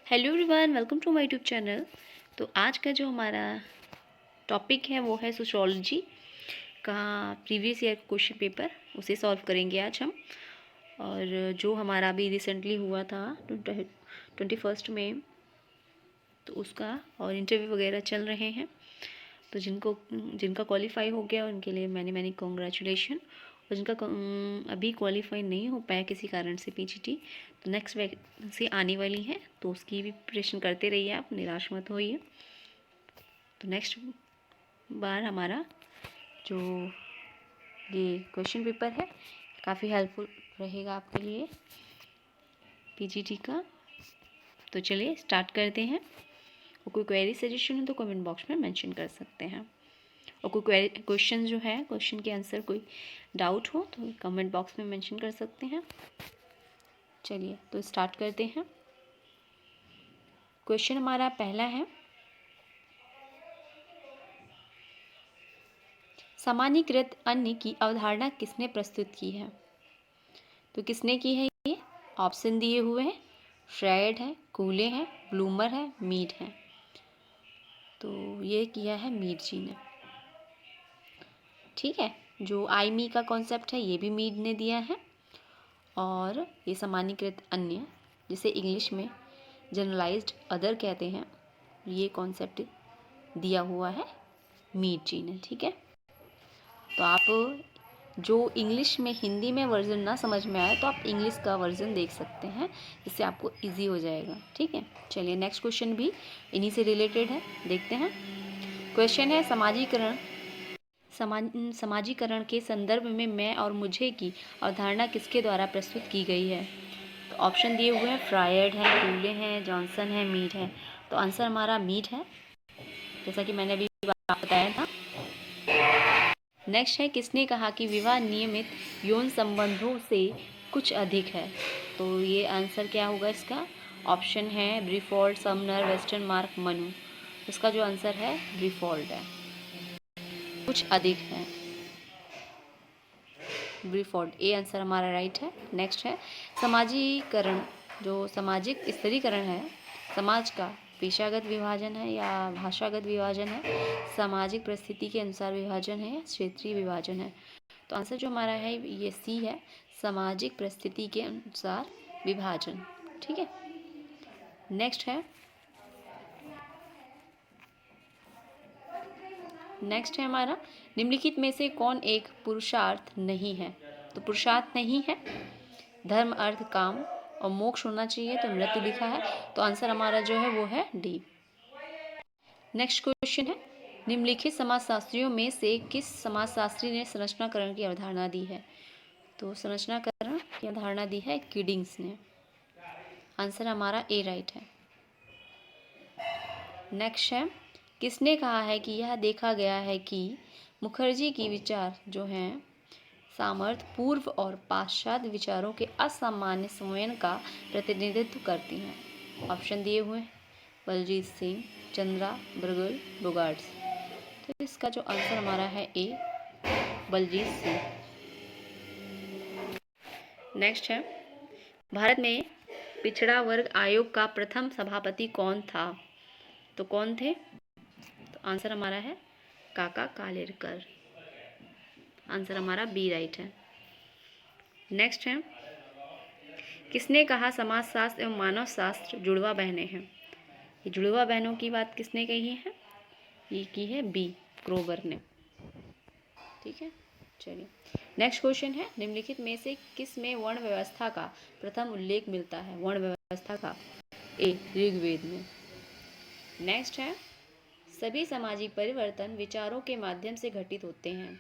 Hello everyone, welcome to my YouTube channel. तो आज का जो हमारा टॉपिक है वो है सोशियोलॉजी का प्रीवियस ईयर क्वेश्चन पेपर, उसे सॉल्व करेंगे आज हम। और जो हमारा अभी रिसेंटली हुआ था 21 में, तो उसका और इंटरव्यू वगैरह चल रहे हैं। तो जिनका क्वालिफाई हो गया उनके लिए मैनी कॉन्ग्रेचुलेशन। और जिनका अभी क्वालिफाई नहीं हो पाया किसी कारण से पीजीटी, तो नेक्स्ट वैकेंसी आने वाली है, तो उसकी भी प्रिपरेशन करते रहिए, आप निराश मत होइए। तो नेक्स्ट बार हमारा जो ये क्वेश्चन पेपर है काफ़ी हेल्पफुल रहेगा आपके लिए पीजीटी का। तो चलिए स्टार्ट करते हैं। और कोई क्वेरी सजेशन हो तो कमेंट बॉक्स में मेंशन कर सकते हैं। और कोई क्वेश्चन जो है, क्वेश्चन के आंसर कोई डाउट हो तो कमेंट बॉक्स में मेंशन कर सकते हैं। चलिए तो स्टार्ट करते हैं। क्वेश्चन हमारा पहला है, सामान्यीकृत अन्न की अवधारणा किसने प्रस्तुत की है? तो किसने की है ये? ऑप्शन दिए हुए हैं, फ्रायड है, कूले हैं, ब्लूमर है, मीड है। तो ये किया है मीड जी ने। ठीक है, जो आई का कॉन्सेप्ट है ये भी मीड ने दिया है। और ये सामान्यीकृत अन्य, जिसे इंग्लिश में जनरलाइज्ड अदर कहते हैं, ये कॉन्सेप्ट दिया हुआ है मीड जी ने। ठीक है, तो आप जो इंग्लिश में हिंदी में वर्जन ना समझ में आए तो आप इंग्लिश का वर्जन देख सकते हैं, जिससे आपको इजी हो जाएगा। ठीक है, चलिए नेक्स्ट क्वेश्चन भी इन्हीं से रिलेटेड है, देखते हैं। क्वेश्चन है, समाजीकरण के संदर्भ में मैं और मुझे की अवधारणा किसके द्वारा प्रस्तुत की गई है? तो ऑप्शन दिए हुए हैं, फ्रायड है, कूले हैं, जॉनसन है, मीड है। तो आंसर हमारा मीड है, जैसा कि मैंने अभी बताया था। नेक्स्ट है, किसने कहा कि विवाह नियमित यौन संबंधों से कुछ अधिक है? तो ये आंसर क्या होगा इसका? ऑप्शन है ब्रीफोल्ड, समनर, वेस्टर्न मार्क, मनु। इसका जो आंसर है ब्रीफोल्ड है, कुछ अधिक है, ब्रीफोल्ड। ए आंसर हमारा राइट है। नेक्स्ट है, समाजीकरण, जो सामाजिक स्तरीकरण है, समाज का पेशागत विभाजन है या भाषागत विभाजन है, सामाजिक परिस्थिति के अनुसार विभाजन है या क्षेत्रीय विभाजन है? तो आंसर जो हमारा है ये सी है, सामाजिक परिस्थिति के अनुसार विभाजन। ठीक है, नेक्स्ट है हमारा, निम्नलिखित में से कौन एक पुरुषार्थ नहीं है? तो पुरुषार्थ नहीं है, धर्म, अर्थ, काम और मोक्ष होना चाहिए, तो मृत्यु लिखा है। तो आंसर हमारा जो है वो है डी। नेक्स्ट क्वेश्चन है, निम्नलिखित समाजशास्त्रियों में से किस समाजशास्त्री ने संरचनाकरण की अवधारणा दी है? तो संरचनाकरण की अवधारणा दी है किडिंग्स ने। आंसर हमारा ए राइट है। नेक्स्ट है, किसने कहा है कि यह देखा गया है कि मुखर्जी की विचार जो हैं सामर्थ्य पूर्व और पाश्चात्य विचारों के असामान्य संवयन का प्रतिनिधित्व करती हैं? ऑप्शन दिए हुए हैं, बलजीत सिंह, चंद्रा, बरगुल, बोगार्ड्स। तो इसका जो आंसर हमारा है ए, बलजीत सिंह। नेक्स्ट है, भारत में पिछड़ा वर्ग आयोग का प्रथम सभापति कौन था? तो कौन थे? तो आंसर हमारा है काका कालेलकर। आंसर हमारा बी राइट है। नेक्स्ट है, किसने कहा समाजशास्त्र एवं मानव शास्त्र जुड़वा बहनें हैं? ये जुड़वा बहनों की बात किसने कही है? ये की है बी, क्रोबर ने। ठीक है, चलिए नेक्स्ट क्वेश्चन है, निम्नलिखित में से किस में वर्ण व्यवस्था का प्रथम उल्लेख मिलता है? वर्ण व्यवस्था का, ए, ऋग्वेद में। नेक्स्ट है, सभी सामाजिक परिवर्तन विचारों के माध्यम से घटित होते हैं।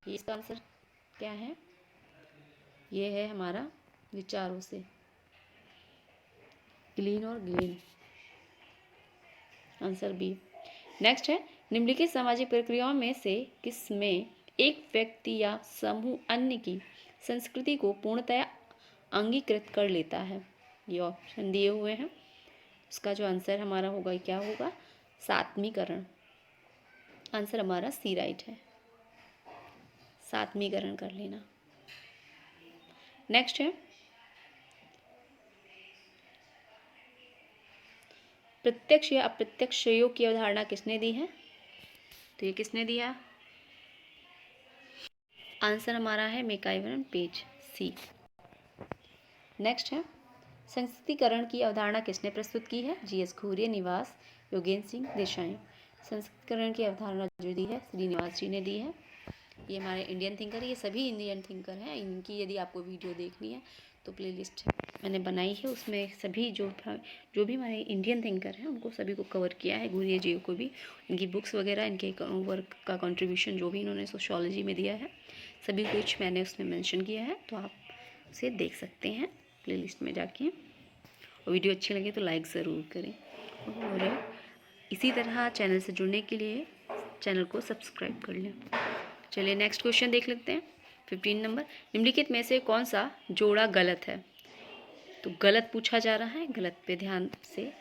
इसका आंसर क्या है? ये है हमारा विचारों से, ग्लीन और ग्लीन। Answer B. नेक्स्ट है, निम्नलिखित सामाजिक प्रक्रियाओं में से किसमें एक व्यक्ति या समूह अन्य की संस्कृति को पूर्णतया अंगीकृत कर लेता है? ये ऑप्शन दिए हुए हैं, इसका जो आंसर हमारा होगा क्या होगा? सात्मीकरण। आंसर हमारा सी राइट है, सात्मीकरण कर लेना। नेक्स्ट है, प्रत्यक्ष या अप्रत्यक्ष सहयोग की अवधारणा किसने दी है? तो ये किसने दिया? आंसर हमारा है मैकइवर पेज, सी। नेक्स्ट है, संस्कृतिकरण की अवधारणा किसने प्रस्तुत की है? जीएस घूरिया, निवास, योगेंद्र सिंह देसाई। संस्कृतिकरण की अवधारणा जो दी है श्रीनिवास जी ने दी है। ये हमारे इंडियन थिंकर है, ये सभी इंडियन थिंकर हैं। इनकी यदि आपको वीडियो देखनी है तो प्लेलिस्ट मैंने बनाई है, उसमें सभी जो भी हमारे इंडियन थिंकर हैं उनको सभी को कवर किया है। घूरिया जी को भी, इनकी बुक्स वगैरह, इनके वर्क का कंट्रीब्यूशन जो भी इन्होंने सोशियोलॉजी में दिया है सभी कुछ मैंने उसमें मेंशन किया है, तो आप उसे देख सकते हैं प्लेलिस्ट में जाके। और वीडियो अच्छी लगे तो लाइक ज़रूर करें, और इसी तरह चैनल से जुड़ने के लिए चैनल को सब्सक्राइब कर लें। चलिए नेक्स्ट क्वेश्चन देख लेते हैं। 15 नंबर, निम्नलिखित में से कौन सा जोड़ा गलत है? तो गलत पूछा जा रहा है, गलत पे ध्यान से।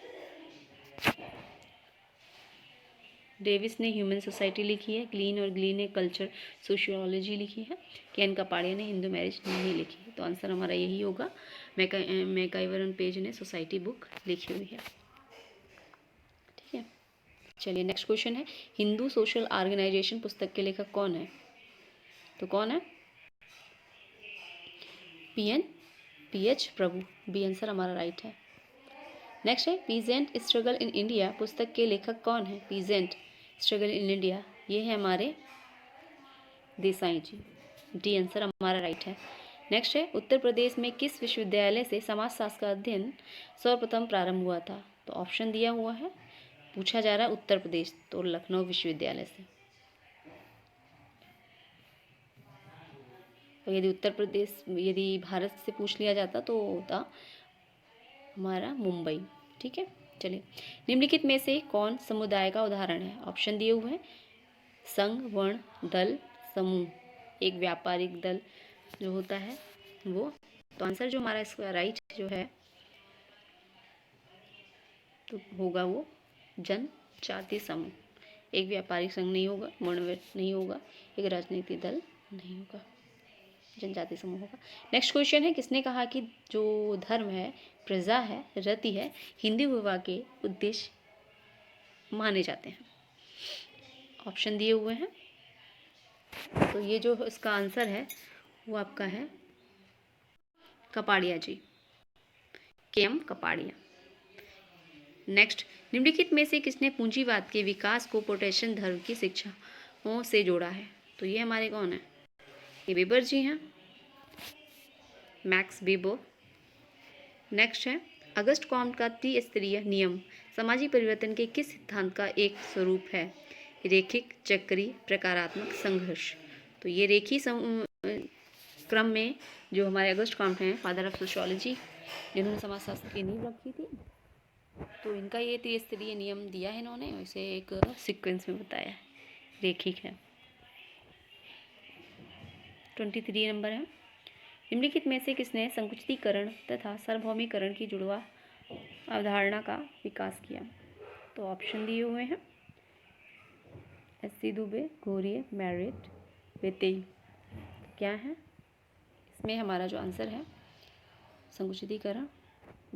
डेविस ने ह्यूमन सोसाइटी लिखी है, क्लीन और ग्लीन ने कल्चर सोशियोलॉजी लिखी है, केन कपाड़िया ने हिंदू मैरिज नहीं लिखी है। तो आंसर हमारा यही होगा, मैकइवर पेज ने सोसाइटी बुक लिखी हुई है। ठीक है, चलिए नेक्स्ट क्वेश्चन है, हिंदू सोशल ऑर्गेनाइजेशन पुस्तक के लेखक कौन है? तो कौन है? PH प्रभु, बी आंसर हमारा राइट है। नेक्स्ट है, पीजेंट स्ट्रगल इन इंडिया पुस्तक के लेखक कौन है? पीजेंट स्ट्रगल इन इंडिया, ये है हमारे देसाई जी, डी आंसर हमारा राइट है। नेक्स्ट है, उत्तर प्रदेश में किस विश्वविद्यालय से समाजशास्त्र का अध्ययन सर्वप्रथम प्रारंभ हुआ था? तो ऑप्शन दिया हुआ है, पूछा जा रहा है उत्तर प्रदेश, तो लखनऊ विश्वविद्यालय से। तो यदि उत्तर प्रदेश, यदि भारत से पूछ लिया जाता तो होता हमारा मुंबई। ठीक है, चलिए, निम्नलिखित में से कौन समुदाय का उदाहरण है? ऑप्शन दिए हुए हैं, संघ, वर्ण, दल, समूह, एक व्यापारिक दल जो होता है वो। तो आंसर जो हमारा इसका राइट जो है तो होगा वो जनजातीय समूह। एक व्यापारिक संघ नहीं होगा, वर्ण नहीं होगा, एक राजनीतिक दल नहीं होगा, जनजाति समूह होगा। नेक्स्ट क्वेश्चन है, किसने कहा कि जो धर्म है, प्रजा है, रति है, हिंदू विवाह के उद्देश्य माने जाते हैं? ऑप्शन दिए हुए हैं, तो ये जो इसका आंसर है वो आपका है कपाड़िया जी, KM कपाड़िया। नेक्स्ट, निम्नलिखित में से किसने पूंजीवाद के विकास को प्रोटेस्टेंट धर्म की शिक्षाओं से जोड़ा है? तो ये हमारे कौन है? ये वेबर जी हैं, मैक्स वेबर। नेक्स्ट है, अगस्ट कॉम्ट का त्रिस्तरीय नियम सामाजिक परिवर्तन के किस सिद्धांत का एक स्वरूप है? रेखिक, चक्रीय, प्रकारात्मक, संघर्ष। तो ये रेखी क्रम में जो हमारे अगस्ट कॉम्ट हैं, फादर ऑफ सोशियोलॉजी, जिन्होंने समाजशास्त्र की नींव रखी थी, तो इनका ये त्रिस्तरीय नियम दिया है इन्होंने, इसे एक सीक्वेंस में बताया है, रेखिक है। 23 नंबर है, निम्नलिखित में से किसने संकुचितीकरण तथा सार्वभौमिकरण की जुड़वा अवधारणा का विकास किया? तो ऑप्शन दिए हुए हैं, SC दुबे, घोरिये, मैरिट, वेतेई। क्या है इसमें हमारा जो आंसर है संकुचितीकरण?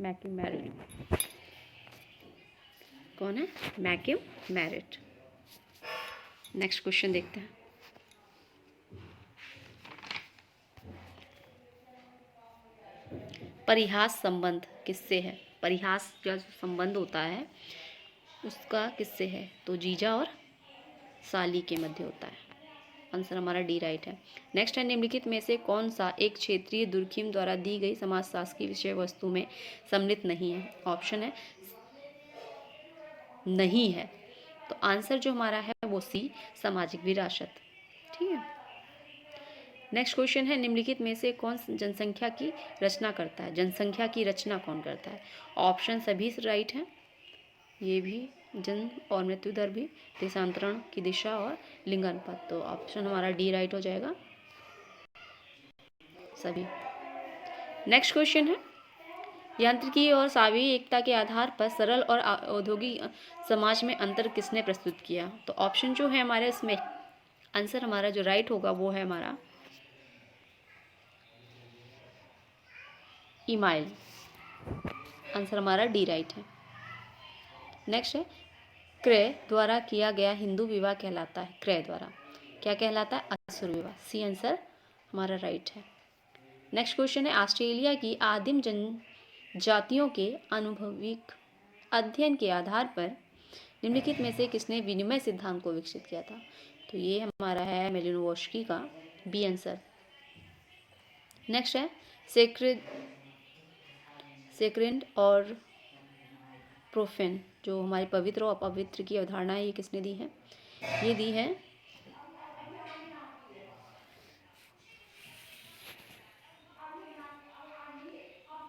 McCue merit. कौन है? McCue merit. नेक्स्ट क्वेश्चन देखते हैं। परिहास संबंध किससे है? परिहास का जो संबंध होता है उसका किससे है? तो जीजा और साली के मध्य होता है। आंसर हमारा डी राइट है। नेक्स्ट है, निम्नलिखित में से कौन सा एक क्षेत्रीय दुर्खिम द्वारा दी गई समाजशास्त्र की विषय वस्तु में सम्मिलित नहीं है? ऑप्शन है नहीं है, तो आंसर जो हमारा है वो सी, सामाजिक विरासत। ठीक है, नेक्स्ट क्वेश्चन है, निम्नलिखित में से कौन जनसंख्या की रचना करता है? जनसंख्या की रचना कौन करता है? ऑप्शन सभी राइट हैं, ये भी, जन्म और मृत्यु दर भी, देशांतरण की दिशा और लिंगानुपात। तो ऑप्शन हमारा डी राइट हो जाएगा, सभी। नेक्स्ट क्वेश्चन है, यांत्रिकी और सावी एकता के आधार पर सरल और औद्योगिक समाज में अंतर किसने प्रस्तुत किया? तो ऑप्शन जो है हमारे इसमें आंसर हमारा जो राइट होगा वो है हमारा ईमाइल। आंसर हमारा डी राइट है। नेक्स्ट है क्रय द्वारा किया गया हिंदू विवाह कहलाता है, क्रय द्वारा क्या कहलाता है? असुर विवाह। सी आंसर हमारा राइट है। नेक्स्ट क्वेश्चन है ऑस्ट्रेलिया की आदिम जनजातियों के अनुभविक अध्ययन के आधार पर निम्नलिखित में से किसने विनिमय सिद्धांत को विकसित किया था? तो ये हमारा है मेलिनोवस्की का, बी आंसर। नेक्स्ट है सेक्रेंड और प्रोफेन, जो हमारी पवित्र और अपवित्र की अवधारणा है, ये किसने दी है? ये दी है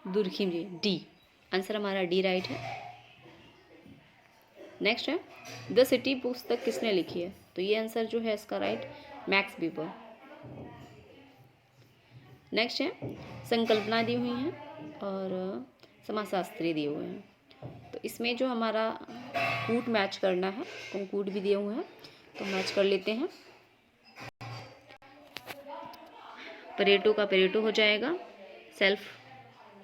दुर्खिम जी, डी आंसर हमारा डी राइट है। नेक्स्ट है द सिटी पुस्तक किसने लिखी है? तो ये आंसर जो है इसका राइट मैक्स वीबर। नेक्स्ट है संकल्पना दी हुई है और समाजशास्त्री दिए हुए हैं, तो इसमें जो हमारा कूट मैच करना है, कंकूट भी दिए हुए हैं तो मैच कर लेते हैं। परेटो का परेटो हो जाएगा। सेल्फ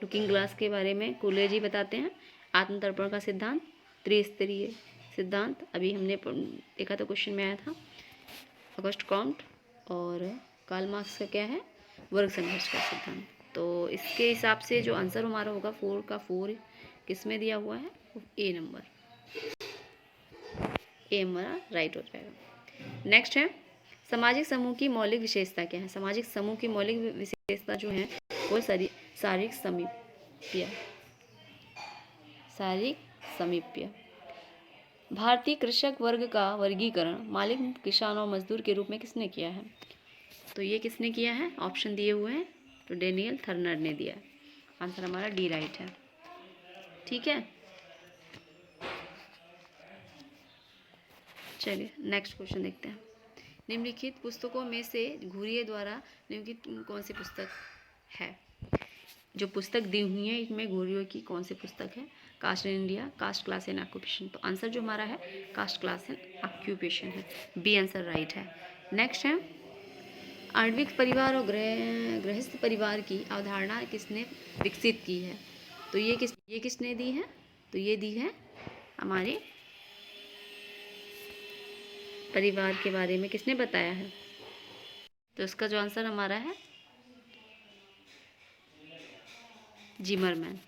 लुकिंग ग्लास के बारे में कोलेजी बताते हैं। आत्मतर्पण का सिद्धांत, त्रिस्तरीय सिद्धांत अभी हमने देखा था, क्वेश्चन में आया था। ऑगस्ट कॉम्ट और कार्ल मार्क्स का क्या है? वर्ग संघर्ष का सिद्धांत। तो इसके हिसाब से जो आंसर हमारा होगा 4 का 4 किस में दिया हुआ है? ए नंबर, ए हमारा राइट हो जाएगा। नेक्स्ट है सामाजिक समूह की मौलिक विशेषता क्या है? सामाजिक समूह की मौलिक विशेषता जो है वो शारीरिक समीप्य, शारीरिक समीप्य। भारतीय कृषक वर्ग का वर्गीकरण मालिक, किसान और मजदूर के रूप में किसने किया है? तो ये किसने किया है? ऑप्शन दिए हुए हैं, तो डेनियल थर्नर ने दिया है। आंसर हमारा डी राइट है। ठीक है, चलिए नेक्स्ट क्वेश्चन देखते हैं। निम्नलिखित पुस्तकों में से घुरिये द्वारा निम्नलिखित कौन सी पुस्तक है? जो पुस्तक दी हुई है इसमें घुरिये की कौन सी पुस्तक है? Caste in India, caste class and occupation. तो आंसर जो हमारा है कास्ट क्लास एंड ऑक्यूपेशन है, बी आंसर राइट है। नेक्स्ट है आणविक परिवार और गृहस्थ परिवार की अवधारणा किसने विकसित की है? तो ये किसने दी है? तो ये दी है हमारे परिवार के बारे में किसने बताया है? तो इसका जो आंसर हमारा है जिमरमैन,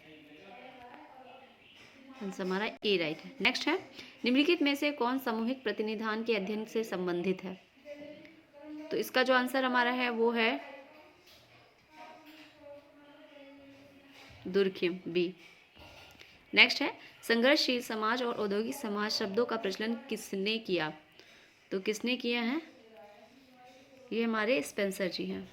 आंसर हमारा ए राइट है। नेक्स्ट है निम्नलिखित में से कौन सामूहिक प्रतिनिधान के अध्ययन से संबंधित है? तो इसका जो आंसर हमारा है वो है दुर्खिम, बी। नेक्स्ट है संघर्षशील समाज और औद्योगिक समाज शब्दों का प्रचलन किसने किया? तो किसने किया है? ये हमारे स्पेंसर जी हैं।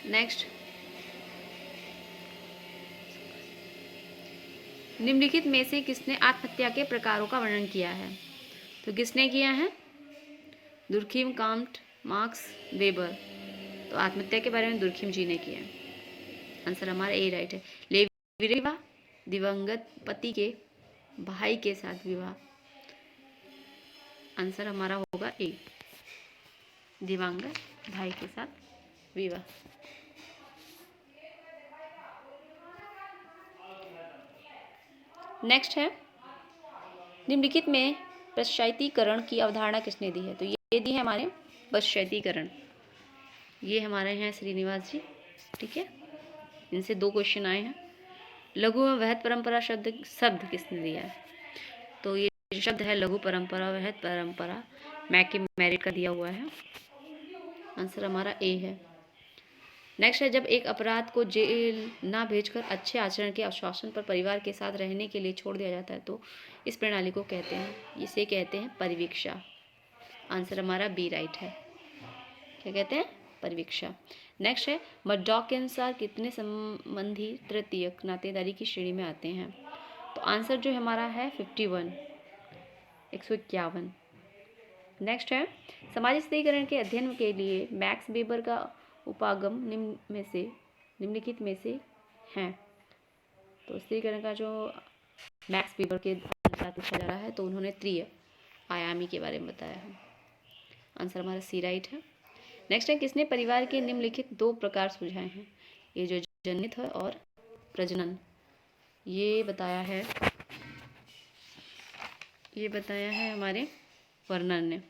नेक्स्ट निम्नलिखित में से किसने आत्महत्या के प्रकारों का वर्णन किया है? तो किसने किया है? Durkheim, Comte, marks, weber. तो आत्महत्या के बारे में दुर्खिम जी ने किया है, आंसर हमारा ए राइट है। लेवी विवाह, दिवंगत पति के भाई के साथ विवाह, आंसर हमारा होगा ए, दिवंगत भाई के साथ विवाह। नेक्स्ट है निम्नलिखित में पाश्चात्यीकरण की अवधारणा किसने दी है? तो ये दी है हमारे पाश्चात्यीकरण, ये हमारे हैं श्रीनिवास जी। ठीक है, इनसे 2 क्वेश्चन आए हैं। लघु व वहत परंपरा शब्द किसने दिया है? तो ये शब्द है लघु परंपरा, वहत परंपरा, मैकी मेरिट का दिया हुआ है, आंसर हमारा ए है। नेक्स्ट है जब एक अपराध को जेल ना भेजकर अच्छे आचरण के आश्वासन पर परिवार के साथ रहने के लिए छोड़ दिया जाता है तो इस प्रणाली को कहते हैं, इसे कहते हैं परिवीक्षा, आंसर हमारा बी राइट है। क्या कहते हैं? परिवीक्षा। नेक्स्ट है मर्डॉक के अनुसार कितने संबंधी तृतीयक नातेदारी की श्रेणी में आते हैं? तो आंसर जो हमारा है 51, 151। नेक्स्ट है समाज स्थिरीकरण के अध्ययन के लिए मैक्स वेबर का उपागम निम्नलिखित में से हैं? तो स्थिरीकरण का जो मैक्स वेबर के अनुसार पूछा जा रहा है तो उन्होंने त्रिआयामी के बारे में बताया है, आंसर हमारा सी राइट है। नेक्स्ट है किसने परिवार के निम्नलिखित 2 प्रकार सुझाए हैं? ये जो जनित है और प्रजनन, ये बताया है हमारे वर्नर ने,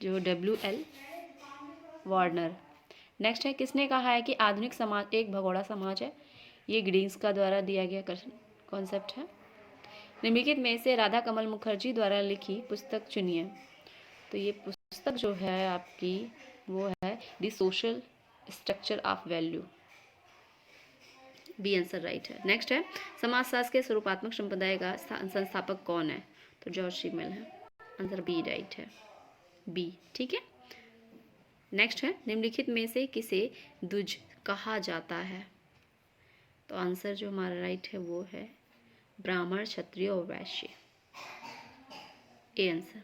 जो WL वार्नर। नेक्स्ट है किसने कहा है कि आधुनिक समाज एक भगोड़ा समाज है? ये ग्रीन्स का द्वारा दिया गया कॉन्सेप्ट है। निम्नलिखित में से राधा कमल मुखर्जी द्वारा लिखी पुस्तक चुनिए। तो ये पुस्तक जो है आपकी वो है the social structure of value. B answer right है। नेक्स्ट है समाजशास्त्र के स्वरूपात्मक संप्रदाय का संस्थापक कौन है? तो जॉर्ज सिमल है। आंसर बी राइट है, बी। ठीक है। नेक्स्ट है निम्नलिखित में से किसे द्विज कहा जाता है? तो आंसर जो हमारा राइट है वो है ब्राह्मण, क्षत्रिय और वैश्य। A answer.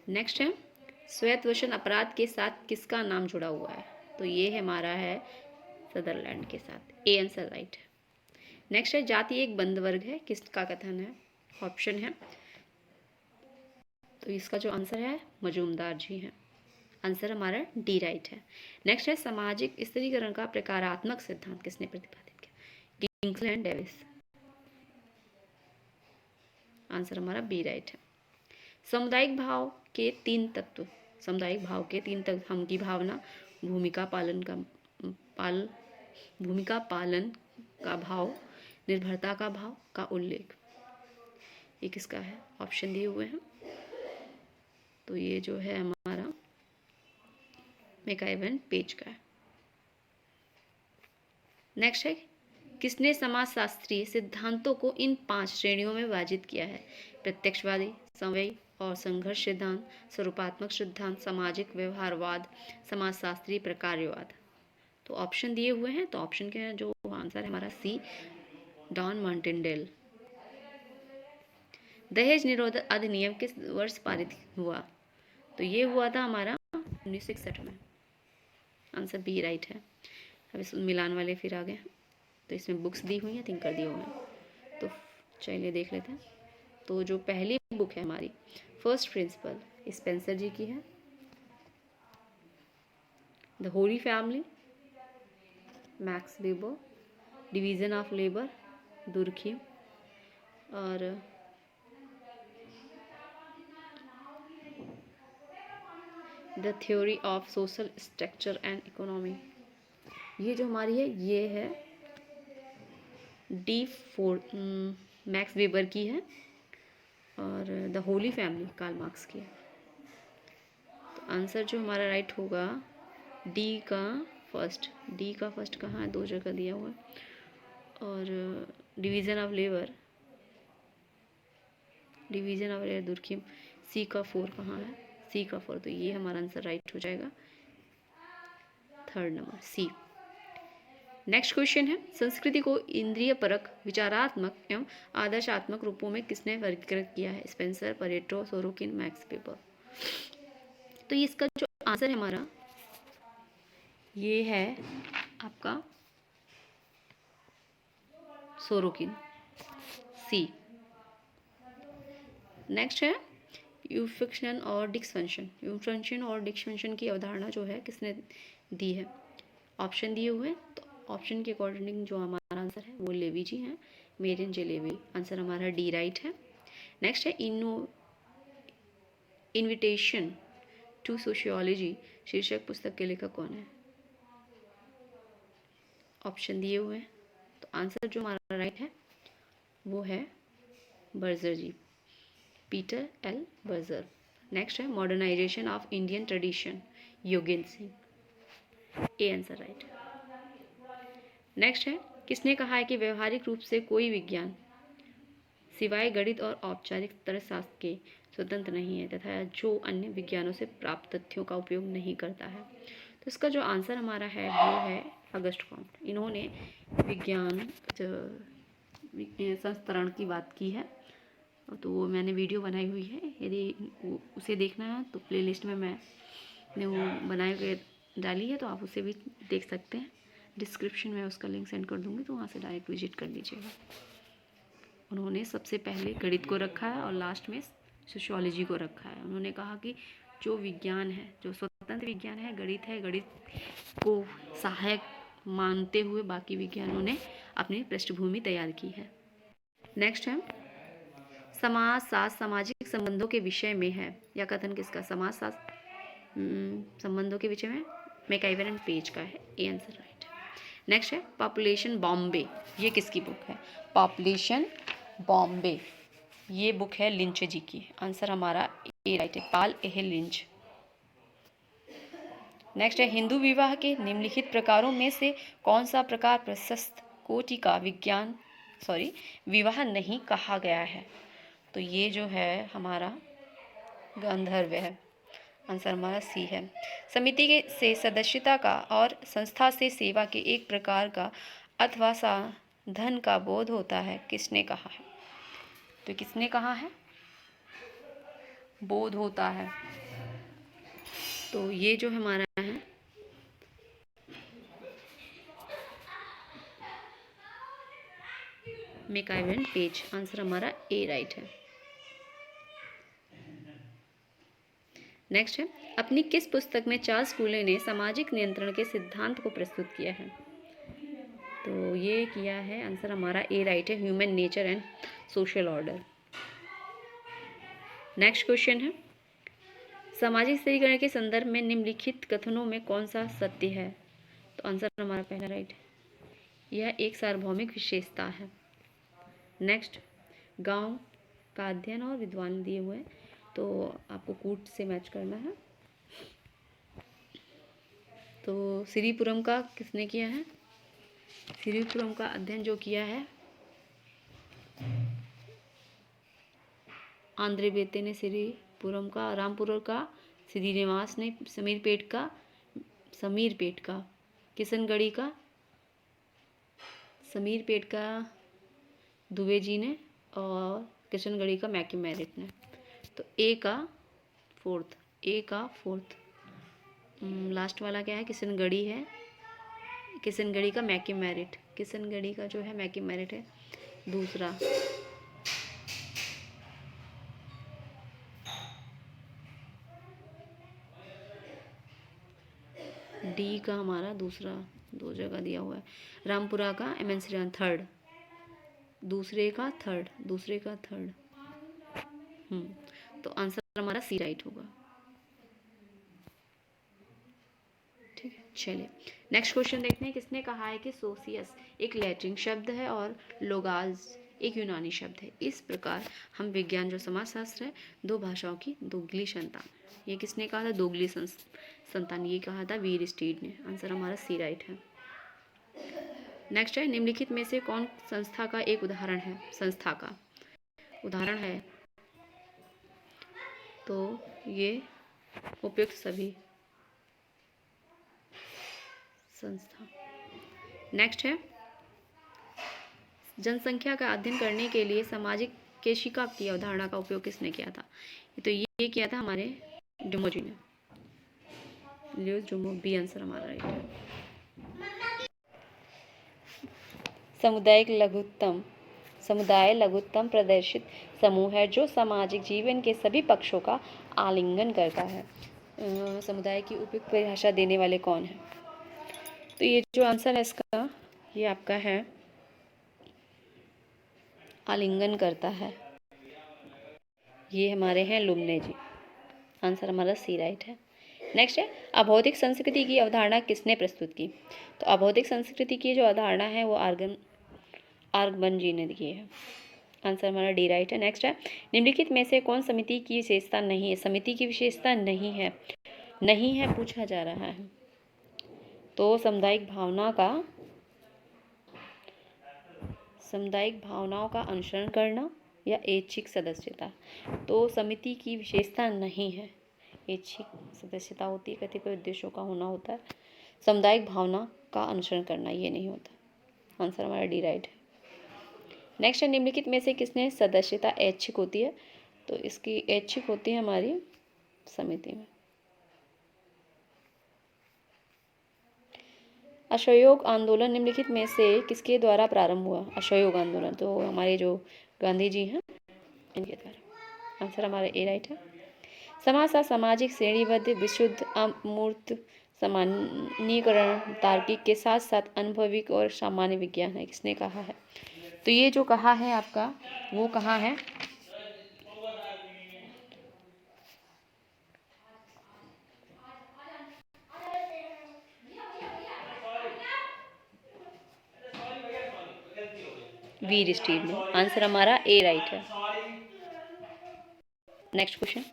नेक्स्ट है स्वायत्तशासन अपराध के साथ किसका नाम जुड़ा हुआ है? तो ये हमारा है सदरलैंड के साथ। ए आंसर राइट है। नेक्स्ट है जाति एक बंद वर्ग है, किसका कथन है? ऑप्शन है, तो इसका जो आंसर है मजूमदार जी है। आंसर हमारा डी राइट है। नेक्स्ट है सामाजिक स्त्रीकरण का प्रकारात्मक सिद्धांत किसने प्रतिपादित किया? Kingsley and Davis. आंसर हमारा बी राइट है। सामुदायिक भाव के 3 तत्व, सामुदायिक भाव के 3 तत्व, हम की भावना, भूमिका पालन का भाव, निर्भरता का भाव का उल्लेख, ये किसका है? ऑप्शन दिए हुए हैं। तो ये जो है हमारा मैकइवन पेज का है। नेक्स्ट है किसने समाजशास्त्रीय सिद्धांतों को इन 5 श्रेणियों में विभाजित किया है? प्रत्यक्षवादी, समवायी और संघर्ष सिद्धांत, स्वरूपात्मक सिद्धांत, सामाजिक व्यवहारवाद, समाजशास्त्रीय प्रकारवाद। तो ऑप्शन दिए हुए हैं, तो ऑप्शन के जो आंसर है हमारा सी, डॉन मार्टिनडेल। दहेज निरोध अधिनियम किस वर्ष पारित हुआ? तो ये हुआ था हमारा 1961 में। आंसर बी राइट है। अब इस मिलान वाले फिर आ गए, तो इसमें बुक्स दी हुई हैं, थिंकर दिए हुए हैं, तो चलिए देख लेते हैं। तो जो पहली बुक है हमारी फर्स्ट प्रिंसिपल, स्पेंसर जी की है। The Holi Family, Max Weber. Division of labour, Durkheim. और the theory of social structure and economy, ये जो हमारी है ये है मैक्स वेबर की है। और the Holi family Karl Marx की है। तो आंसर जो हमारा राइट होगा डी का फर्स्ट कहाँ है? 2 जगह दिया हुआ है। और डिवीज़न ऑफ लेबर दुर्खिम, सी का 4 कहाँ है? सी का 4, तो ये हमारा आंसर राइट हो जाएगा, 3rd number C. Next question है संस्कृति को इंद्रिय परक, विचारात्मक एवं आदर्शात्मक रूपों में किसने वर्गीकृत किया है? Spencer, Pareto, Sorokin, max weber. तो इसका जो आंसर है हमारा ये है आपका सोरोकिन, सी। नेक्स्ट है यूफंक्शन और डिक्सफंक्शन की अवधारणा जो है किसने दी है? ऑप्शन दिए हुए हैं, तो ऑप्शन के अकॉर्डिंग जो हमारा आंसर है वो लेवी जी हैं, मेरिन जे लेवी। आंसर हमारा डी राइट है। नेक्स्ट है इन्विटेशन टू सोशियोलॉजी शीर्षक पुस्तक के लेखक कौन है? ऑप्शन दिए हुए हैं, तो आंसर जो हमारा राइट है वो है Berger ji, Peter L Berger. Next है modernisation of Indian tradition, Yogendra Singh. A answer right. Next है किसने कहा है कि व्यवहारिक रूप से कोई विज्ञान सिवाय गणित और औपचारिक तर्कशास्त्र के स्वतंत्र नहीं है तथा जो अन्य विज्ञानों से प्राप्त तथ्यों का उपयोग नहीं करता है? तो इसका जो आंसर हमारा है वो है अगस्ट कॉम्ट। इन्होंने विज्ञान संस्तरण की बात की है, तो वो मैंने वीडियो बनाई हुई है, यदि उसे देखना है तो प्लेलिस्ट में मैंने वो बनाए हुए डाली है, तो आप उसे भी देख सकते हैं। डिस्क्रिप्शन में उसका लिंक सेंड कर दूँगी, तो वहाँ से डायरेक्ट विजिट कर लीजिएगा। उन्होंने सबसे पहले गणित को रखा है और लास्ट में सोशियोलॉजी को रखा है। उन्होंने कहा कि जो विज्ञान है, जो स्वतंत्र विज्ञान है, गणित है, गणित को सहायक मानते हुए बाकी विज्ञानों ने अपनी पृष्ठभूमि तैयार की है। नेक्स्ट है समाजशास्त्र सामाजिक संबंधों के विषय में है। यह कथन किसका? समाजशास्त्र संबंधों के विषय में मैकआइवर एंड पेज का है। ए आंसर राइट है। नेक्स्ट है पॉपुलेशन बॉम्बे। ये किसकी बुक है? पॉपुलेशन बॉम्बे ये बुक है लिंच जी की। आंसर हमारा ए राइट है, पाल ए लिंच। नेक्स्ट है हिंदू विवाह के निम्नलिखित प्रकारों में से कौन सा प्रकार प्रशस्त कोटि का विवाह नहीं कहा गया है? तो ये जो है हमारा गांधर्व है। आंसर हमारा सी है। समिति के से सदस्यता का और संस्था से सेवा के एक प्रकार का अथवा साधन का बोध होता है, किसने कहा है? तो किसने कहा है? बोध होता है। तो ये जो हमारा है मैकआइवर एंड पेज। आंसर हमारा ए राइट है। नेक्स्ट है अपनी किस पुस्तक में चार्ल्स फूले ने सामाजिक नियंत्रण के सिद्धांत को प्रस्तुत किया है? तो ये किया है, आंसर हमारा ए राइट है, human nature and social order. Next question है सामाजिक स्थिरीकरण के संदर्भ में निम्नलिखित कथनों में कौन सा सत्य है? तो आंसर हमारा पहला राइट है, यह एक सार्वभौमिक विशेषता है। नेक्स्ट गांव का अध्ययन और विद्वान दिए हुए, तो आपको कूट से मैच करना है। तो श्रीपुरम का किसने किया है? श्रीपुरम का अध्ययन जो किया है आंद्रे बेते ने श्रीपुरम का, रामपुर का श्रीनिवास ने, समीरपेट का किशनगढ़ी का समीरपेट का दुबे जी ने और किशनगढ़ी का मैक्यूमेरिट ने। तो ए का फोर्थ लास्ट वाला क्या है? किशनगढ़ी है, किशनगढ़ी का मैक्यूमेरिट, किशनगढ़ी का जो है मैक्यूमेरिट है दूसरा। डी का हमारा दूसरा, दो जगह दिया हुआ है। रामपुरा का एमेंसियन थर्ड, दूसरे का थर्ड। तो आंसर हमारा सी राइट होगा। ठीक है, चलिए नेक्स्ट क्वेश्चन देखते हैं। किसने कहा है कि सोसियस एक लैटिन शब्द है और लोगाज एक यूनानी शब्द है? इस प्रकार हम विज्ञान जो समाजशास्त्र है दो भाषाओं की दोगली संतान। ये किसने कहा था? दोगली संतान, ये कहा था वीर स्टीड ने। आंसर हमारा सी राइट है। नेक्स्ट है निम्नलिखित में से कौन संस्था का एक उदाहरण है? संस्था का उदाहरण है, तो ये उपयुक्त सभी संस्था। नेक्स्ट है जनसंख्या का अध्ययन करने के लिए सामाजिक केशिका की अवधारणा का उपयोग किसने किया था? तो ये किया था हमारे डुमो जी ने, ल्यूइस डुमो। बी आंसर हमारा राइट है। समुदाय लघुत्तम प्रदर्शित समूह है जो सामाजिक जीवन के सभी पक्षों का आलिंगन करता है। समुदाय की उपयुक्त परिभाषा देने वाले कौन है? तो ये जो आंसर है इसका, ये आपका है आलिंगन करता है, ये हमारे हैं लुम्ने जी। आंसर हमारा सी राइट है। नेक्स्ट है अभौतिक संस्कृति की अवधारणा किसने प्रस्तुत की? तो अभौतिक संस्कृति की जो अवधारणा है वो आर्गमन जी ने दी है। आंसर हमारा डी राइट है। नेक्स्ट है निम्नलिखित में से कौन समिति की विशेषता नहीं है? समिति की विशेषता नहीं है पूछा जा रहा है। तो सामुदायिक भावनाओं का अनुसरण करना या ऐच्छिक सदस्यता। तो समिति की विशेषता नहीं है, ऐच्छिक सदस्यता होती है, कतिपय उद्देश्यों का होना होता है। सामुदायिक भावना का अनुसरण करना ये नहीं होता। आंसर हमारा डी राइट है। नेक्स्ट है निम्नलिखित में से किसने सदस्यता ऐच्छिक होती है? तो इसकी ऐच्छिक होती है हमारी समिति में। असहयोग आंदोलन निम्नलिखित में से किसके द्वारा प्रारंभ हुआ? असहयोग आंदोलन तो हमारे जो गांधी जी हैं इनके द्वारा। आंसर हमारा ए राइट है। समाज सामाजिक श्रेणीबद्ध विशुद्ध अमूर्त सामान्यीकरण तार्किक के साथ साथ अनुभविक और सामान्य विज्ञान है। किसने कहा है? तो ये जो कहा है आपका वो कहा है वीर स्टीव ने। आंसर हमारा ए राइट है। नेक्स्ट क्वेश्चन,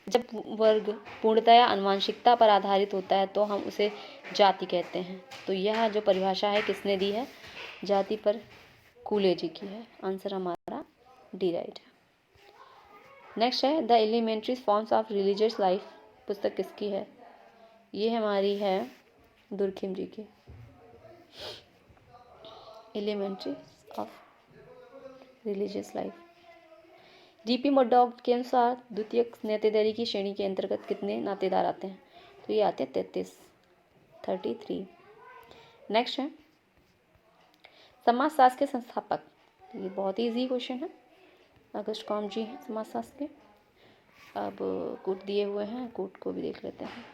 जब वर्ग पूर्णतया आनुवंशिकता पर आधारित होता है तो हम उसे जाति कहते हैं। तो यह जो परिभाषा है किसने दी है? जाति पर कूले जी की है। आंसर हमारा डी राइट है। नेक्स्ट है the elementary forms of religious life, पुस्तक किसकी है? ये हमारी है दुर्खिम जी की, elementary of religious life. GP Murdock के अनुसार द्वितीयक नातेदारी की श्रेणी के अंतर्गत कितने नातेदार आते हैं? तो ये आते हैं 33। नेक्स्ट है समाजशास्त्र के संस्थापक। ये बहुत ही इजी क्वेश्चन है। अगस्त कॉम जी हैं समाजशास्त्र के। अब कूट दिए हुए हैं, कूट को भी देख लेते हैं।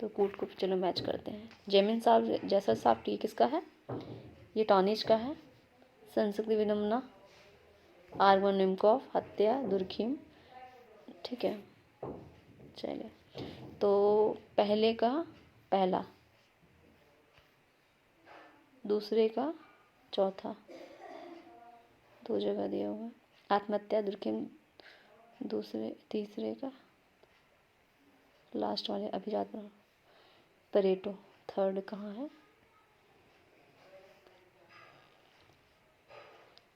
तो कूट को चलो मैच करते हैं। जेमिन साहब, जैसर साहब, टी किसका है? ये टॉनिज का है। संस्कृति विनम्ना, आर्गन निमकॉफ, हत्या, दुर्खिम। ठीक है, चलिए। तो पहले का पहला, दूसरे का चौथा, दो जगह दिया हुआ है। आत्महत्या दुर्खिम दूसरे, तीसरे का लास्ट वाले अभिजात परेटो थर्ड कहाँ है?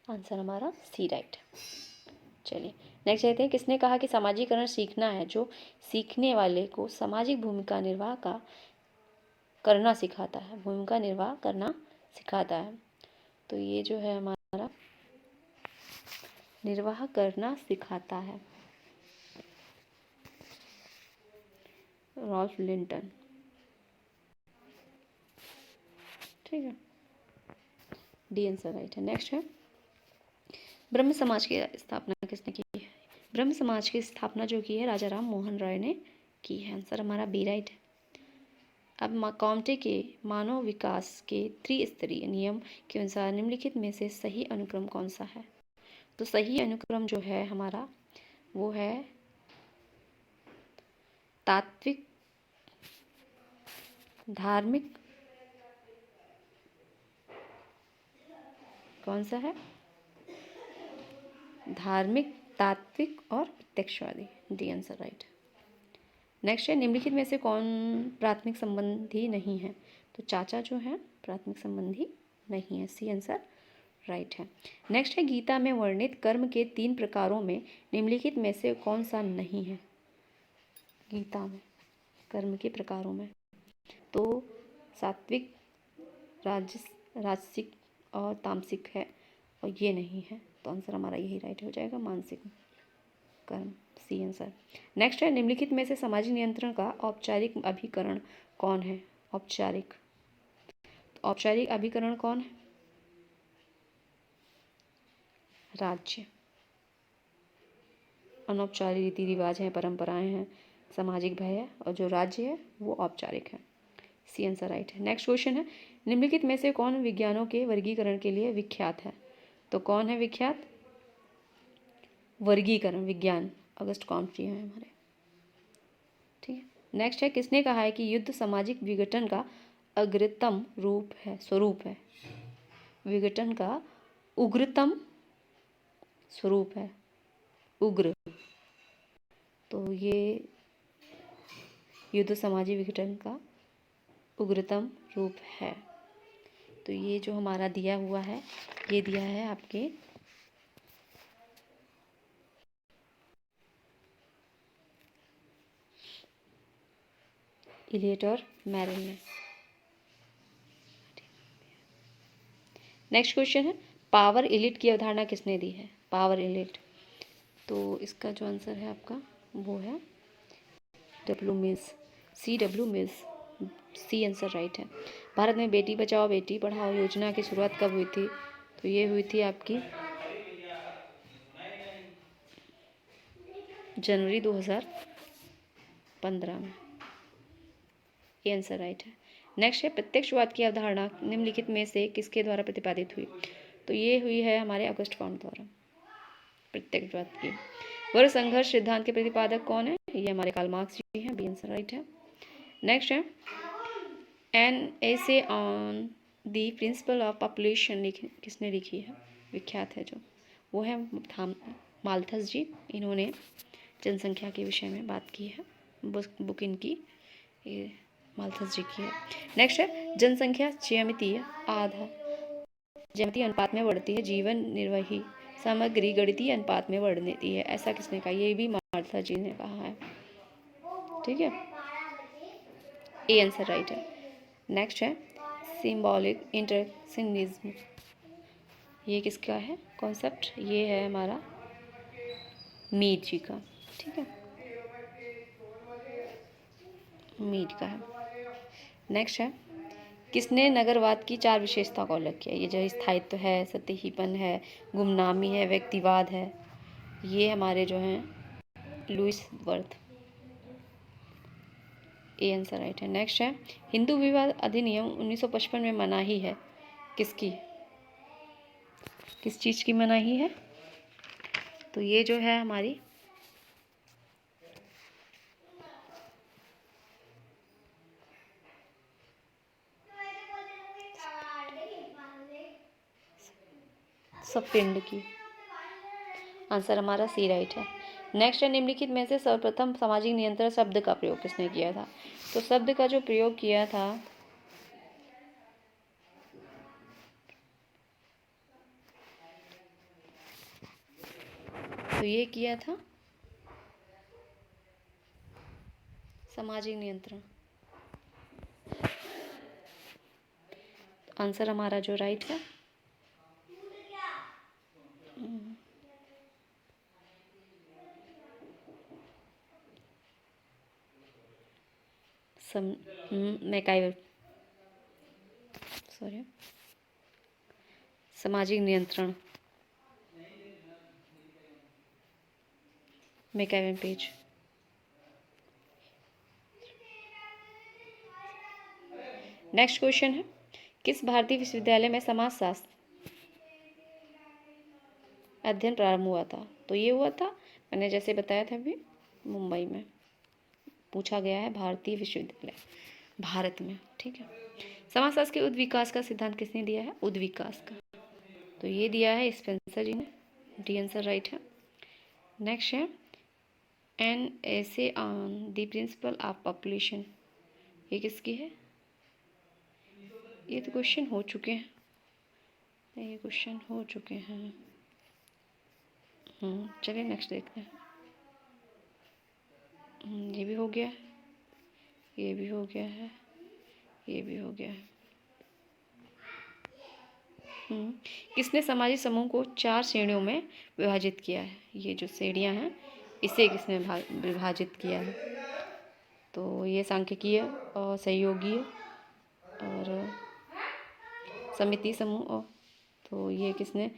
आंसर हमारा सी राइट। चलिए नेक्स्ट देखते हैं। किसने कहा कि सामाजिकरण सीखना है जो सीखने वाले को सामाजिक भूमिका निर्वाह करना सिखाता है, भूमिका निर्वाह करना सिखाता है। तो ये जो है हमारा निर्वाह करना सिखाता है, रॉल्फ लिंटन। ठीक है, डी आंसर राइट है। नेक्स्ट है ब्रह्म समाज की स्थापना किसने की है? ब्रह्म समाज की स्थापना जो की है राजा राम मोहन राय ने की है। आंसर हमारा बी राइट है। अब कॉम्टे के मानव विकास के त्रिस्तरीय नियम के अनुसार निम्नलिखित में से सही अनुक्रम कौन सा है? तो सही अनुक्रम जो है हमारा वो है तात्विक, धार्मिक, कौन सा है? धार्मिक, तात्विक और प्रत्यक्षवादी। D answer right. नेक्स्ट है निम्नलिखित में से कौन प्राथमिक संबंधी नहीं है? तो चाचा जो है प्राथमिक संबंधी नहीं है। सी आंसर राइट है। नेक्स्ट है गीता में वर्णित कर्म के 3 प्रकारों में निम्नलिखित में से कौन सा नहीं है? गीता में कर्म के प्रकारों में तो सात्विक, राजसिक और तामसिक है, और ये नहीं है। तो आंसर हमारा यही राइट हो जाएगा, मानसिक कर्म। C answer. नेक्स्ट है निम्नलिखित में से सामाजिक नियंत्रण का औपचारिक अभिकरण कौन है? औपचारिक, तो औपचारिक अभिकरण कौन है? राज्य। अनौपचारिक रीति रिवाज हैं, परंपराएं हैं, सामाजिक भय है, और जो राज्य है वो औपचारिक है। सी आंसर राइट है। नेक्स्ट क्वेश्चन है निम्नलिखित में से कौन विज्ञानों के वर्गीकरण के लिए विख्यात है? तो कौन है विख्यात? वर्गीकरण विज्ञान, अगस्त कॉम्टे हैं हमारे। ठीक है। नेक्स्ट है किसने कहा है कि युद्ध सामाजिक विघटन का अग्रतम स्वरूप है? विघटन का उग्रतम स्वरूप है, उग्र। तो ये युद्ध सामाजिक विघटन का उग्रतम रूप है। तो ये जो हमारा दिया हुआ है ये दिया है आपके इलियट और मैरल ने। नेक्स्ट क्वेश्चन है पावर इलिट की अवधारणा किसने दी है? पावर इलिट, तो इसका जो आंसर है आपका वो है W Mills, C.W. Mills. C answer right है। भारत में बेटी बचाओ बेटी पढ़ाओ योजना की शुरुआत कब हुई थी? तो ये हुई थी आपकी जनवरी 2015 में। ये आंसर राइट है। नेक्स्ट है प्रत्यक्षवाद की अवधारणा निम्नलिखित में से किसके द्वारा प्रतिपादित हुई? तो ये हुई है हमारे ऑगस्ट कॉम्ट द्वारा प्रत्यक्षवाद की। वर्ग संघर्ष सिद्धांत के प्रतिपादक कौन है? ये हमारे कार्ल मार्क्स जी हैं। बी आंसर राइट है। नेक्स्ट है an essay on the principle of population किसने लिखी है? विख्यात है जो, वो है माल्थस जी। इन्होंने जनसंख्या के विषय में बात की है। बुक इनकी ये माल्थस जी की है। नेक्स्ट है जनसंख्या ज्यामितीय अनुपात में बढ़ती है, जीवन निर्वाही सामग्री गणितीय अनुपात में बढ़ती है, ऐसा किसने कहा? ये भी माल्थस जी ने कहा है। ठीक है, ए आंसर राइट है। नेक्स्ट है सिंबॉलिक इंटरसिनिज्म, ये किसका है कॉन्सेप्ट? ये है हमारा मीड जी का। ठीक है, मीड का है। नेक्स्ट है किसने नगरवाद की 4 विशेषता को अलग किया? ये जो स्थायित्व है, सतहीपन है, गुमनामी है, व्यक्तिवाद है, ये हमारे जो हैं Louis Wirth. A answer right है। नेक्स्ट है हिंदू विवाह अधिनियम 1955 में मनाही है किसकी? किस चीज़ की मनाही है? तो ये जो है हमारी सपिंड की। आंसर हमारा सी राइट है। नेक्स्ट है निम्नलिखित में से सर्वप्रथम सामाजिक नियंत्रण शब्द का प्रयोग किसने किया था? तो शब्द का जो प्रयोग किया था तो ये किया था सामाजिक नियंत्रण। आंसर हमारा जो राइट है मैकाइवर, सॉरी, सामाजिक नियंत्रण, मैकाइवर पेज। नेक्स्ट क्वेश्चन है किस भारतीय विश्वविद्यालय में समाजशास्त्र अध्ययन प्रारंभ हुआ था? तो ये हुआ था, मैंने जैसे बताया था अभी, मुंबई में पूछा गया है, भारतीय विश्वविद्यालय भारत में। ठीक है, समाजशास्त्र के उद्विकास का सिद्धांत किसने दिया है? उद्विकास का, तो ये दिया है स्पेंसर जी ने। डी आंसर राइट है। नेक्स्ट है an essay on the principle of population, ये किसकी है? ये तो क्वेश्चन हो चुके हैं, ये क्वेश्चन हो चुके हैं। चलिए नेक्स्ट देखते हैं। ये भी हो गया है, ये भी हो गया है, ये भी हो गया है। किसने सामाजिक समूह को 4 श्रेणियों में विभाजित किया है? ये जो श्रेणियां हैं इसे किसने विभाजित किया है? तो ये सांख्यिकीय और सहयोगीय और समिति समूह, और तो ये किसने?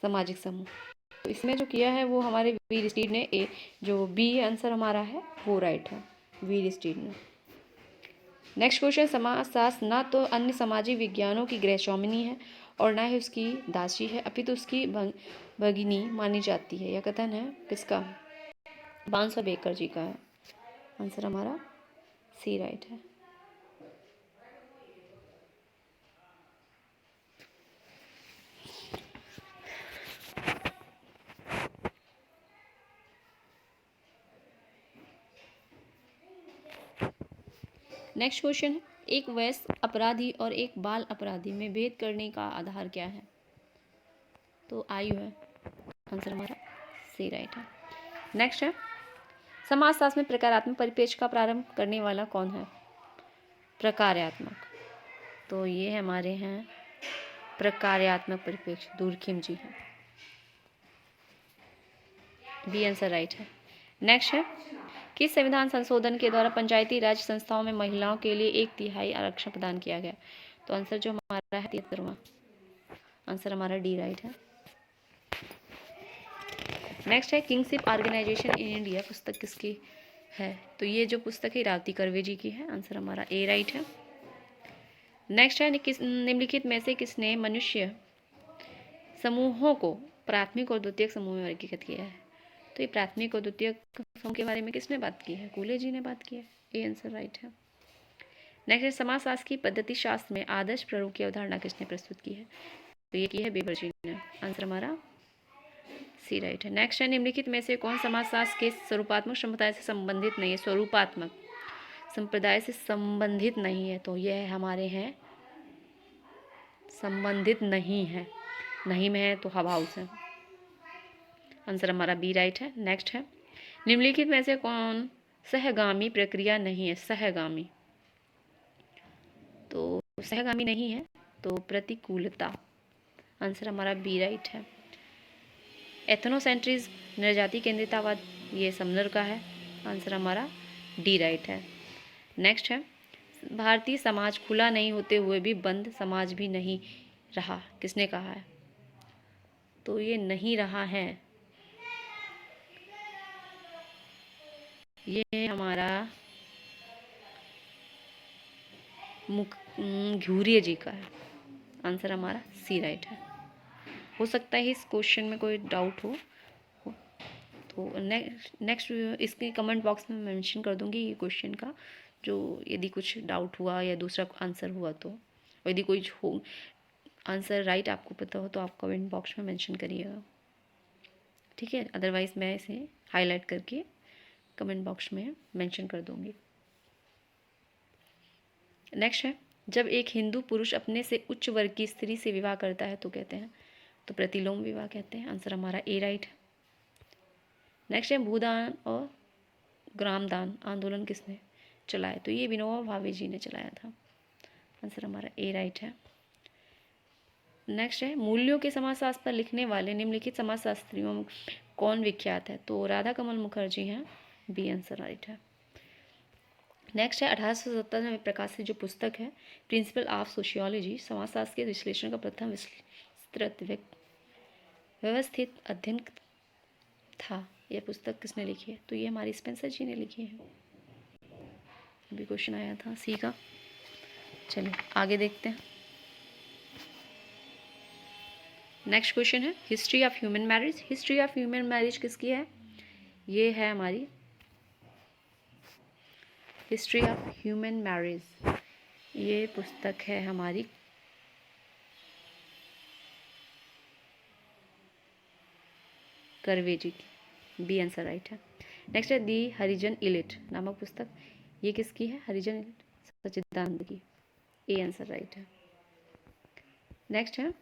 सामाजिक समूह। तो इसमें जो किया है वो हमारे वीर स्टीड ने। ए जो बी आंसर हमारा है वो राइट है, वीर स्टीड ने। नेक्स्ट क्वेश्चन समाजशास्त्र ना तो अन्य सामाजिक विज्ञानों की गृहस्वामिनी है और ना ही उसकी दासी है, अपितु उसकी भगिनी मानी जाती है। यह कथन है किसका? बांसवा बेकर जी का है। आंसर हमारा सी राइट है। नेक्स्ट क्वेश्चन है एक वयस्क अपराधी और एक बाल अपराधी में भेद करने का आधार क्या है? तो आयु है। आंसर हमारा सी राइट है। नेक्स्ट है समाजशास्त्र में प्रकारात्मक परिप्रेक्ष्य का प्रारंभ करने वाला कौन है? प्रकार्यात्मक, तो ये हमारे हैं प्रकार्यात्मक परिप्रेक्ष्य, दूरखिम जी हैं। बी आंसर राइट है। नेक्स्ट है किस संविधान संशोधन के द्वारा पंचायती राज संस्थाओं में महिलाओं के लिए 1/3 आरक्षण प्रदान किया गया? तो आंसर जो हमारा है 73वां। आंसर हमारा डी राइट है। नेक्स्ट है किंगशिप ऑर्गेनाइजेशन इन इंडिया, पुस्तक किसकी है? तो ये जो पुस्तक है इरावती कर्वे जी की है, आंसर हमारा ए राइट है। नेक्स्ट है निम्नलिखित में से किसने मनुष्य समूहों को प्राथमिक और द्वितीयक समूह में वर्गीकृत किया है? तो ये प्राथमिक और द्वितीयक समूह के बारे में किसने बात की है? कूले जी ने बात की है, ए आंसर राइट है। नेक्स्ट है समाजशास्त्र की पद्धति शास्त्र में आदर्श प्रारूप की अवधारणा किसने प्रस्तुत की है? तो ये की है वेबर जी ने, आंसर हमारा सी राइट है। नेक्स्ट है निम्नलिखित में से कौन समाजशास्त्र के स्वरूपात्मक संप्रदाय से संबंधित नहीं है? स्वरूपात्मक संप्रदाय से संबंधित नहीं है, तो यह हमारे हैं संबंधित नहीं है, नहीं में है तो हवा हाउस है, आंसर हमारा बी राइट है। नेक्स्ट है निम्नलिखित में से कौन सहगामी प्रक्रिया नहीं है? सहगामी, तो सहगामी नहीं है तो प्रतिकूलता, आंसर हमारा बी राइट है। एथनोसेंट्रिज्म निर्जाति केंद्रितावाद, ये समनर का है, आंसर हमारा डी राइट है। नेक्स्ट है भारतीय समाज खुला नहीं होते हुए भी बंद समाज भी नहीं रहा, किसने कहा है? तो ये नहीं रहा है, ये हमारा घूरिया जी का है, आंसर हमारा सी राइट है। हो सकता है इस क्वेश्चन में कोई डाउट हो तो नेक्स्ट इसके कमेंट बॉक्स में मेंशन कर दूंगी ये क्वेश्चन का, जो यदि कुछ डाउट हुआ या दूसरा आंसर हुआ तो, और यदि कोई हो आंसर राइट आपको पता हो तो आप कमेंट बॉक्स में मेंशन करिएगा, ठीक है? अदरवाइज़ मैं इसे हाईलाइट करके कमेंट बॉक्स में मेंशन कर दूंगी। नेक्स्ट है जब एक हिंदू पुरुष अपने से उच्च वर्ग की स्त्री से विवाह करता है तो कहते हैं? तो प्रतिलोम विवाह कहते हैं, आंसर हमारा ए राइट है। नेक्स्ट है भूदान और ग्रामदान आंदोलन किसने चलाया? तो ये विनोबा भावे जी ने चलाया था, आंसर हमारा ए राइट है। नेक्स्ट है मूल्यों के समाजशास्त्र पर लिखने वाले निम्नलिखित समाजशास्त्रियों में कौन विख्यात है? तो राधा कमल मुखर्जी हैं, बी आंसर राइट है। नेक्स्ट है 1870 में प्रकाशित जो पुस्तक है प्रिंसिपल ऑफ सोशियोलॉजी, समाजशास्त्र के विश्लेषण का प्रथम विस्तृत व्यवस्थित अध्ययन था, यह पुस्तक किसने लिखी है? तो ये हमारी स्पेंसर जी ने लिखी है, अभी क्वेश्चन आया था सी का। चलिए आगे देखते हैं। नेक्स्ट क्वेश्चन है history of human marriage. History of human marriage किसकी है? ये है हमारी हिस्ट्री ऑफ ह्यूमन मैरिज, ये पुस्तक है हमारी कर्वे जी की, बी आंसर राइट है। नेक्स्ट है दी हरिजन इलिट नामक पुस्तक, ये किसकी है? हरिजन इलिट सच्चिदानंद की, ए आंसर राइट है। नेक्स्ट है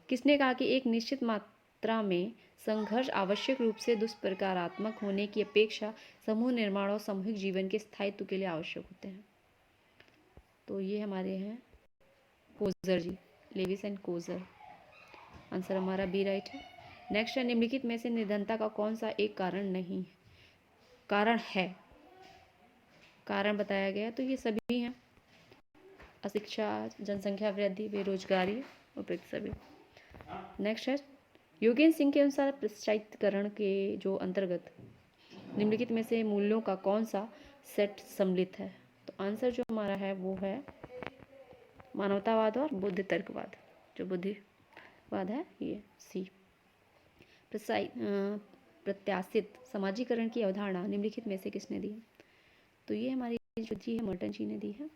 किसने कहा कि एक निश्चित मात्रा में संघर्ष आवश्यक रूप से दुष्प्रकारात्मक होने की अपेक्षा समूह निर्माण और सामूहिक जीवन के स्थायित्व के लिए आवश्यक होते हैं? तो ये हमारे हैं Coser ji, Lewis and Coser, answer हमारा बी राइट है। नेक्स्ट है निम्नलिखित में से निर्धनता का कौन सा एक कारण नहीं कारण है? कारण बताया गया तो ये सभी हैं, अशिक्षा, जनसंख्या वृद्धि, बेरोजगारी, उपयुक्त सभी। नेक्स्ट है योगेंद्र सिंह के अनुसार पाश्चात्यकरण के जो अंतर्गत निम्नलिखित में से मूल्यों का कौन सा सेट सम्मिलित है? तो आंसर जो हमारा है वो है मानवतावाद और बुद्ध तर्कवाद, जो बुद्धिवाद है ये सी। प्रत्याशित समाजीकरण की अवधारणा निम्नलिखित में से किसने दी? तो ये हमारी जो जी है मर्टन जी ने दी है,